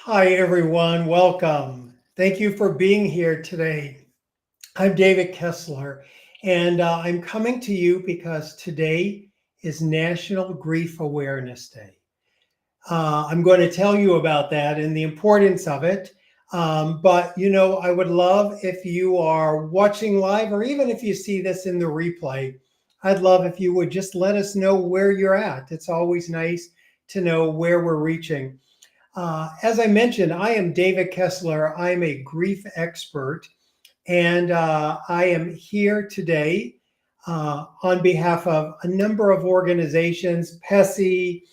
Hi, everyone. Welcome. Thank you for being here today. I'm David Kessler, and I'm coming to you because today is National Grief Awareness Day. I'm going to tell you about that and the importance of it. But I would love if you are watching live, or even if you see this in the replay, I'd love if you would just let us know where you're at. It's always nice to know where we're reaching. As I mentioned, I am David Kessler. I'm a grief expert, and I am here today on behalf of a number of organizations, PESI,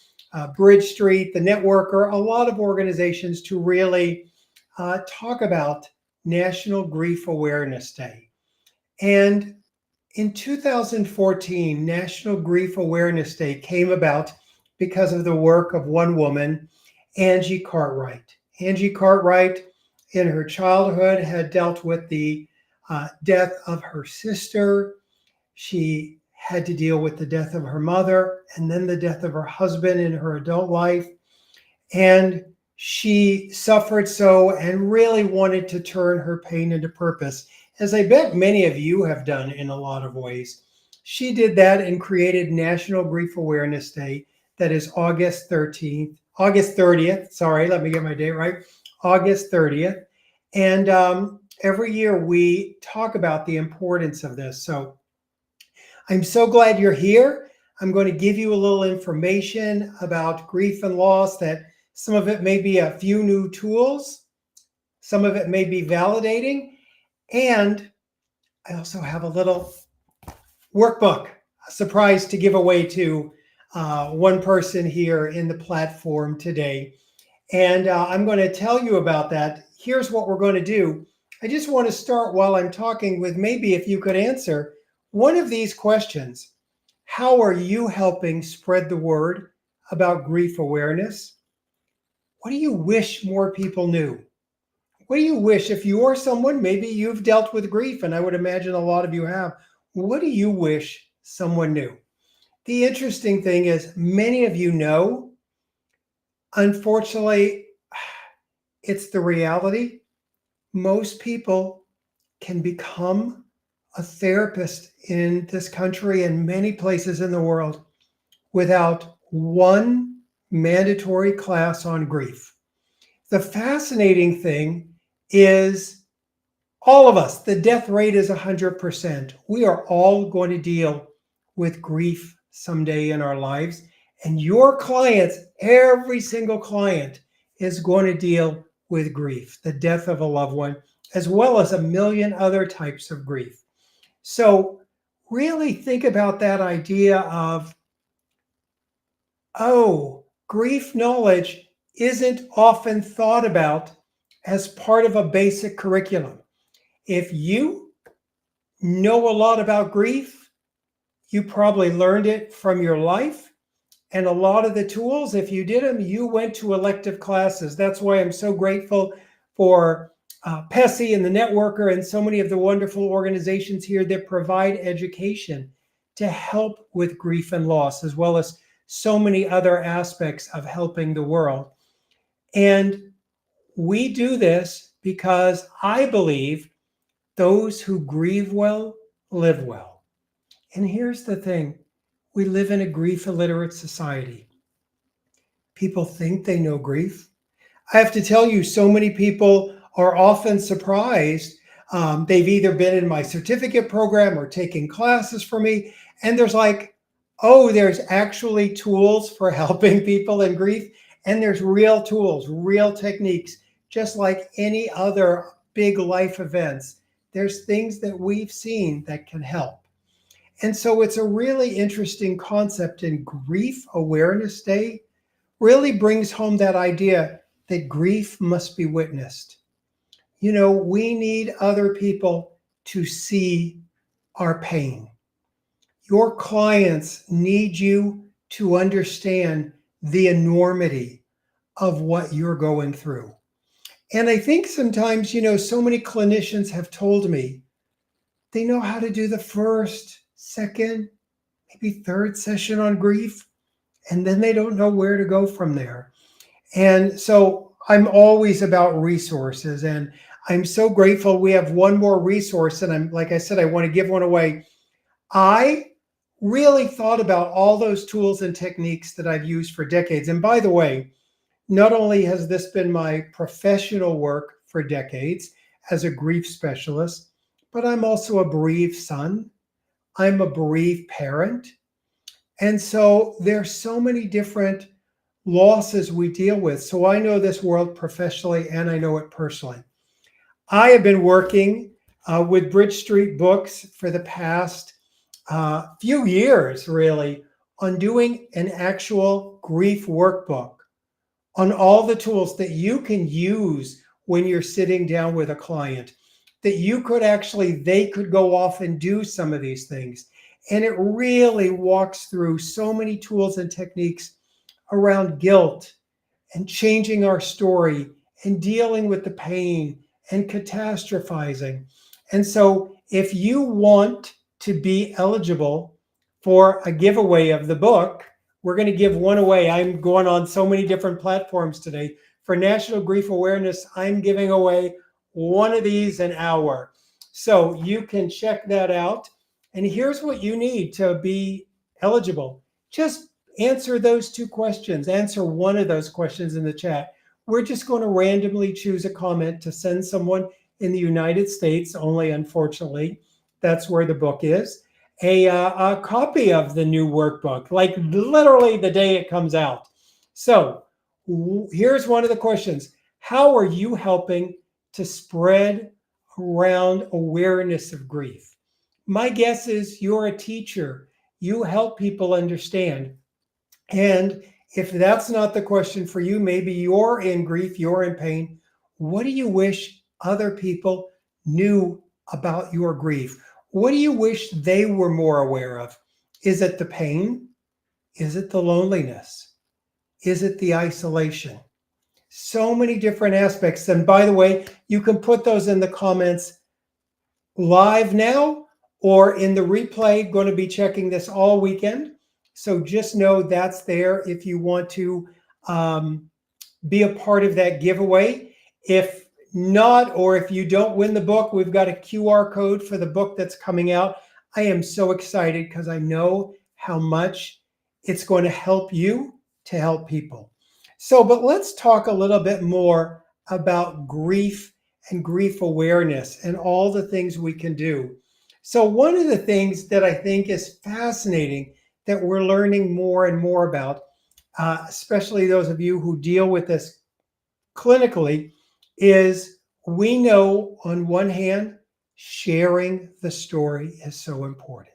Bridge Street, The Networker, a lot of organizations to really talk about National Grief Awareness Day. And in 2014, National Grief Awareness Day came about because of the work of one woman, Angie Cartwright. Angie Cartwright, in her childhood, had dealt with the death of her sister. She had to deal with the death of her mother and then the death of her husband in her adult life. And she suffered so and really wanted to turn her pain into purpose, as I bet many of you have done in a lot of ways. She did that and created National Grief Awareness Day, that is August 30th. Sorry, let me get my date right. August 30th. And every year we talk about the importance of this. So I'm so glad you're here. I'm going to give you a little information about grief and loss, that some of it may be a few new tools, some of it may be validating, and I also have a little workbook, a surprise to give away to one person here in the platform today. And I'm going to tell you about that. Here's what we're going to do. I just want to start while I'm talking with, maybe if you could answer one of these questions. How are you helping spread the word about grief awareness? What do you wish more people knew? What do you wish, if you're someone, maybe you've dealt with grief, and I would imagine a lot of you have, what do you wish someone knew? The interesting thing is, many of you know. Unfortunately, it's the reality. Most people can become a therapist in this country and many places in the world without one mandatory class on grief. The fascinating thing is, all of us, the death rate is 100%. We are all going to deal with grief someday in our lives. And your clients, every single client, is going to deal with grief, the death of a loved one, as well as a million other types of grief. So really think about that idea of, grief knowledge isn't often thought about as part of a basic curriculum. If you know a lot about grief, you probably learned it from your life. And a lot of the tools, if you did them, you went to elective classes. That's why I'm so grateful for PESI and the Networker and so many of the wonderful organizations here that provide education to help with grief and loss, as well as so many other aspects of helping the world. And we do this because I believe those who grieve well live well. And here's the thing. We live in a grief illiterate society. People think they know grief. I have to tell you, so many people are often surprised. They've either been in my certificate program or taking classes for me, and there's like, there's actually tools for helping people in grief, and there's real tools, real techniques, just like any other big life events. There's things that we've seen that can help. And so it's a really interesting concept, and Grief Awareness Day really brings home that idea that grief must be witnessed. We need other people to see our pain. Your clients need you to understand the enormity of what you're going through. And I think sometimes, so many clinicians have told me they know how to do the first, second, maybe third session on grief, and then they don't know where to go from there. And so I'm always about resources, and I'm so grateful we have one more resource. And like I said, I want to give one away. I really thought about all those tools and techniques that I've used for decades. And by the way, not only has this been my professional work for decades as a grief specialist, but I'm also a bereaved son. I'm a bereaved parent. And so there's so many different losses we deal with. So I know this world professionally and I know it personally. I have been working with Bridge Street Books for the past few years, really, on doing an actual grief workbook on all the tools that you can use when you're sitting down with a client, that you could actually, they could go off and do some of these things. And it really walks through so many tools and techniques around guilt and changing our story and dealing with the pain and catastrophizing. And so if you want to be eligible for a giveaway of the book, we're going to give one away. I'm going on so many different platforms today. For National Grief Awareness, I'm giving away one of these an hour. So you can check that out. And here's what you need to be eligible. Just answer those two questions. Answer one of those questions in the chat. We're just going to randomly choose a comment to send someone in the United States, only unfortunately, that's where the book is, a copy of the new workbook, like literally the day it comes out. So here's one of the questions. How are you helping to spread around awareness of grief? My guess is you're a teacher. You help people understand. And if that's not the question for you, maybe you're in grief, you're in pain. What do you wish other people knew about your grief? What do you wish they were more aware of? Is it the pain? Is it the loneliness? Is it the isolation? So many different aspects. And by the way, you can put those in the comments live now or in the replay. Going to be checking this all weekend. So just know that's there if you want to be a part of that giveaway. If not, or if you don't win the book, we've got a QR code for the book that's coming out. I am so excited because I know how much it's going to help you to help people. So, but let's talk a little bit more about grief and grief awareness and all the things we can do. So one of the things that I think is fascinating that we're learning more and more about, especially those of you who deal with this clinically, is we know on one hand, sharing the story is so important.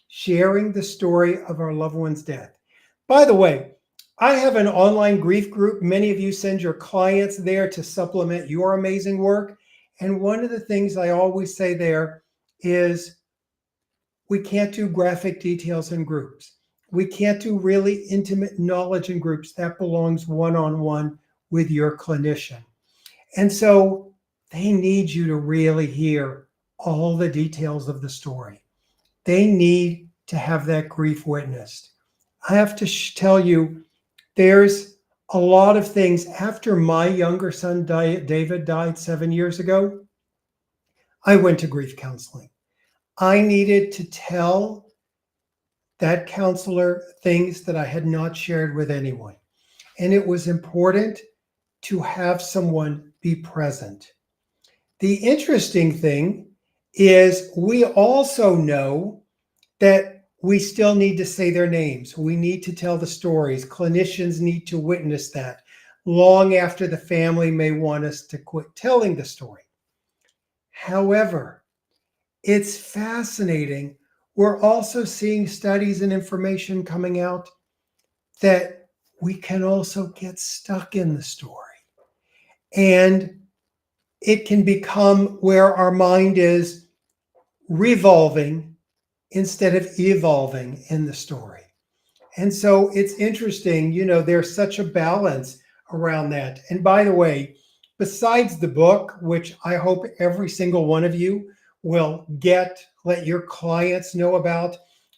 Sharing the story of our loved one's death. By the way, I have an online grief group. Many of you send your clients there to supplement your amazing work. And one of the things I always say there is we can't do graphic details in groups. We can't do really intimate knowledge in groups. That belongs one-on-one with your clinician. And so they need you to really hear all the details of the story. They need to have that grief witnessed. I have to tell you, there's a lot of things. After my younger son, David, died 7 years ago, I went to grief counseling. I needed to tell that counselor things that I had not shared with anyone. And it was important to have someone be present. The interesting thing is we also know that we still need to say their names. We need to tell the stories. Clinicians need to witness that long after the family may want us to quit telling the story. However, it's fascinating. We're also seeing studies and information coming out that we can also get stuck in the story. And it can become where our mind is revolving instead of evolving in the story. And so it's interesting, there's such a balance around that. And by the way, besides the book, which I hope every single one of you will let your clients know about.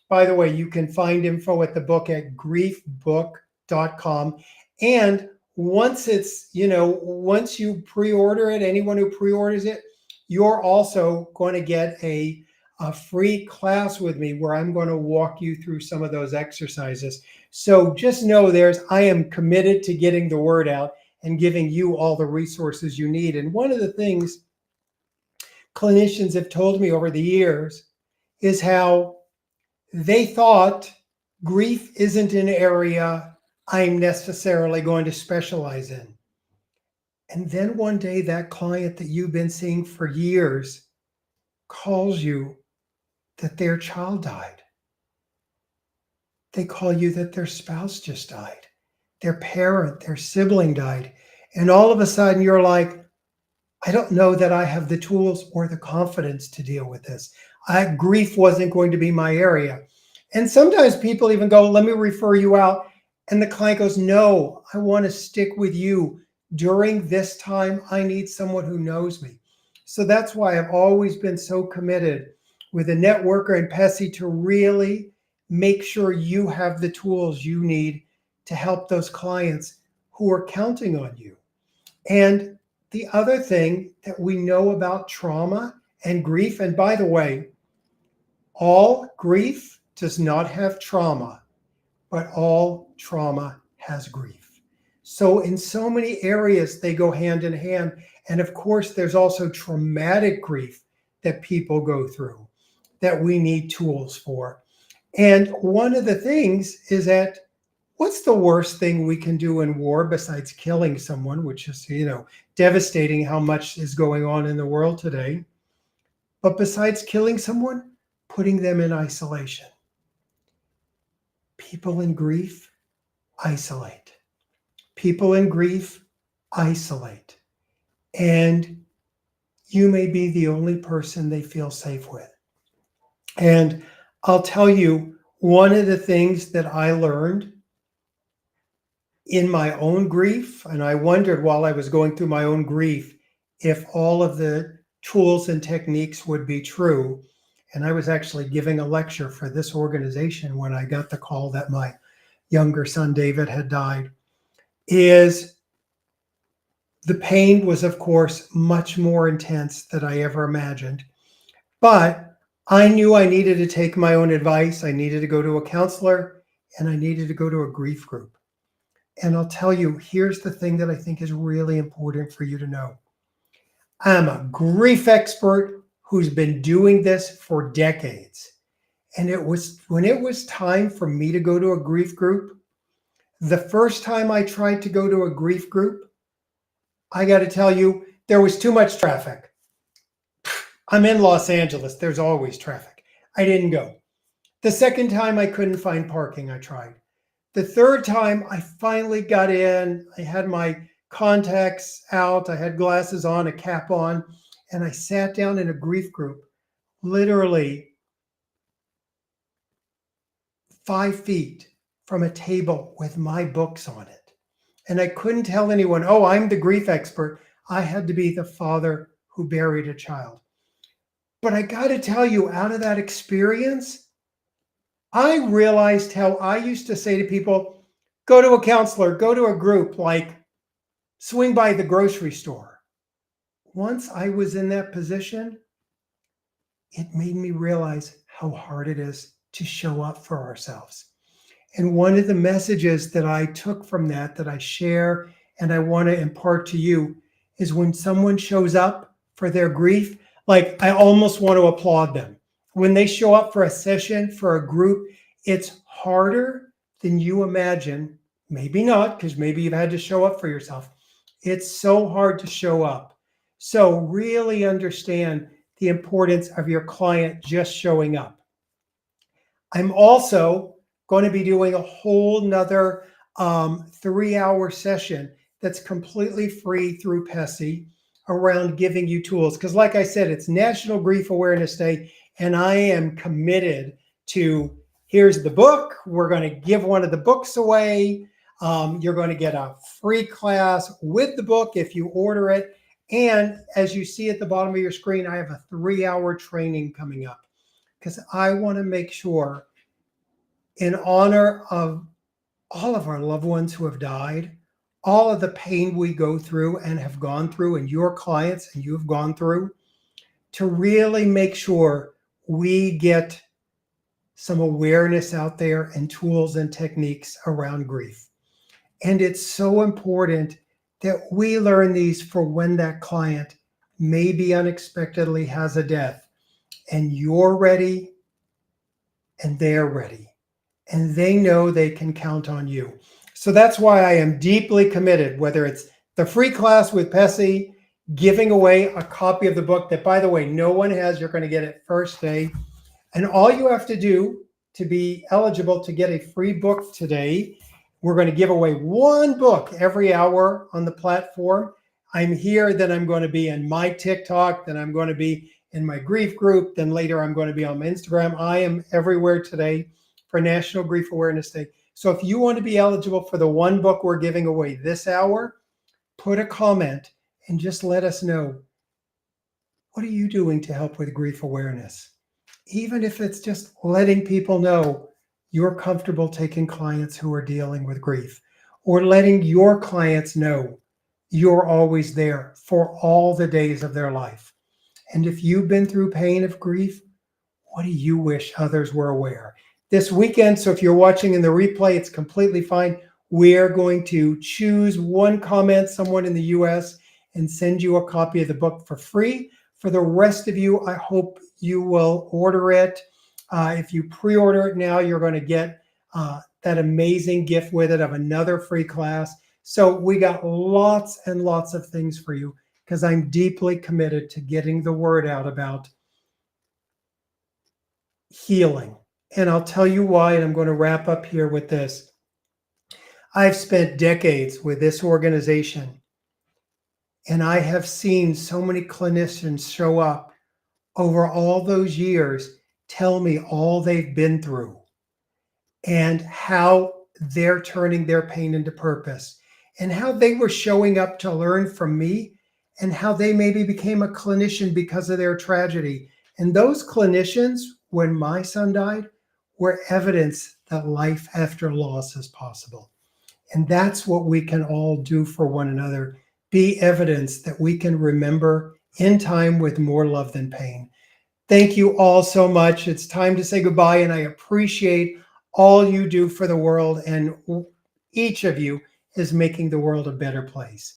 By the way, you can find info at the book at griefbook.com. And once once you pre-order it, anyone who pre-orders it, you're also going to get a free class with me where I'm going to walk you through some of those exercises. So just know I am committed to getting the word out and giving you all the resources you need. And one of the things clinicians have told me over the years is how they thought grief isn't an area I'm necessarily going to specialize in. And then one day, that client that you've been seeing for years calls you that their child died. They call you that their spouse just died, their parent, their sibling died. And all of a sudden, you're like, I don't know that I have the tools or the confidence to deal with this. Grief wasn't going to be my area. And sometimes people even go, let me refer you out. And the client goes, no, I want to stick with you. During this time, I need someone who knows me. So that's why I've always been so committed with a networker and PESI to really make sure you have the tools you need to help those clients who are counting on you. And the other thing that we know about trauma and grief, and by the way, all grief does not have trauma, but all trauma has grief. So in so many areas, they go hand in hand. And of course, there's also traumatic grief that people go through that we need tools for. And one of the things is that what's the worst thing we can do in war besides killing someone, which is, devastating how much is going on in the world today. But besides killing someone, putting them in isolation. People in grief isolate. People in grief isolate. And you may be the only person they feel safe with. And I'll tell you, one of the things that I learned in my own grief, and I wondered while I was going through my own grief, if all of the tools and techniques would be true. And I was actually giving a lecture for this organization when I got the call that my younger son, David, had died, is the pain was, of course, much more intense than I ever imagined. But I knew I needed to take my own advice. I needed to go to a counselor, and I needed to go to a grief group. And I'll tell you, here's the thing that I think is really important for you to know. I'm a grief expert who's been doing this for decades. And when it was time for me to go to a grief group, the first time I tried to go to a grief group, I got to tell you, there was too much traffic. I'm in Los Angeles. There's always traffic. I didn't go. The second time I couldn't find parking, I tried. The third time I finally got in, I had my contacts out, I had glasses on, a cap on, and I sat down in a grief group, literally 5 feet from a table with my books on it. And I couldn't tell anyone, oh, I'm the grief expert. I had to be the father who buried a child. But I got to tell you, out of that experience, I realized how I used to say to people, go to a counselor, go to a group, like swing by the grocery store. Once I was in that position, it made me realize how hard it is to show up for ourselves. And one of the messages that I took from that I share and I want to impart to you is when someone shows up for their grief, like I almost want to applaud them. When they show up for a session, for a group, it's harder than you imagine. Maybe not, because maybe you've had to show up for yourself. It's so hard to show up. So really understand the importance of your client just showing up. I'm also going to be doing a whole nother 3-hour session that's completely free through PESI around giving you tools. Because like I said, it's National Grief Awareness Day, and I am committed to, here's the book. We're going to give one of the books away. You're going to get a free class with the book if you order it. And as you see at the bottom of your screen, I have a 3-hour training coming up because I want to make sure, in honor of all of our loved ones who have died, all of the pain we go through and have gone through, and your clients and you've gone through, to really make sure we get some awareness out there and tools and techniques around grief. And it's so important that we learn these for when that client maybe unexpectedly has a death and you're ready and they're ready and they know they can count on you. So that's why I am deeply committed, whether it's the free class with Pessy, giving away a copy of the book that, by the way, no one has. You're going to get it first day. And all you have to do to be eligible to get a free book today, we're going to give away one book every hour on the platform. I'm here, then I'm going to be in my TikTok, then I'm going to be in my grief group, then later I'm going to be on my Instagram. I am everywhere today for National Grief Awareness Day. So if you want to be eligible for the one book we're giving away this hour, put a comment and just let us know, what are you doing to help with grief awareness? Even if it's just letting people know you're comfortable taking clients who are dealing with grief, or letting your clients know you're always there for all the days of their life. And if you've been through pain of grief, what do you wish others were aware? This weekend, so if you're watching in the replay, it's completely fine. We're going to choose one comment, someone in the US, and send you a copy of the book for free. For the rest of you, I hope you will order it. If you pre-order it now, you're going to get that amazing gift with it of another free class. So we got lots and lots of things for you because I'm deeply committed to getting the word out about healing. And I'll tell you why, and I'm going to wrap up here with this. I've spent decades with this organization, and I have seen so many clinicians show up over all those years, tell me all they've been through and how they're turning their pain into purpose and how they were showing up to learn from me and how they maybe became a clinician because of their tragedy. And those clinicians, when my son died, were evidence that life after loss is possible. And that's what we can all do for one another, be evidence that we can remember in time with more love than pain. Thank you all so much. It's time to say goodbye, and I appreciate all you do for the world, and each of you is making the world a better place.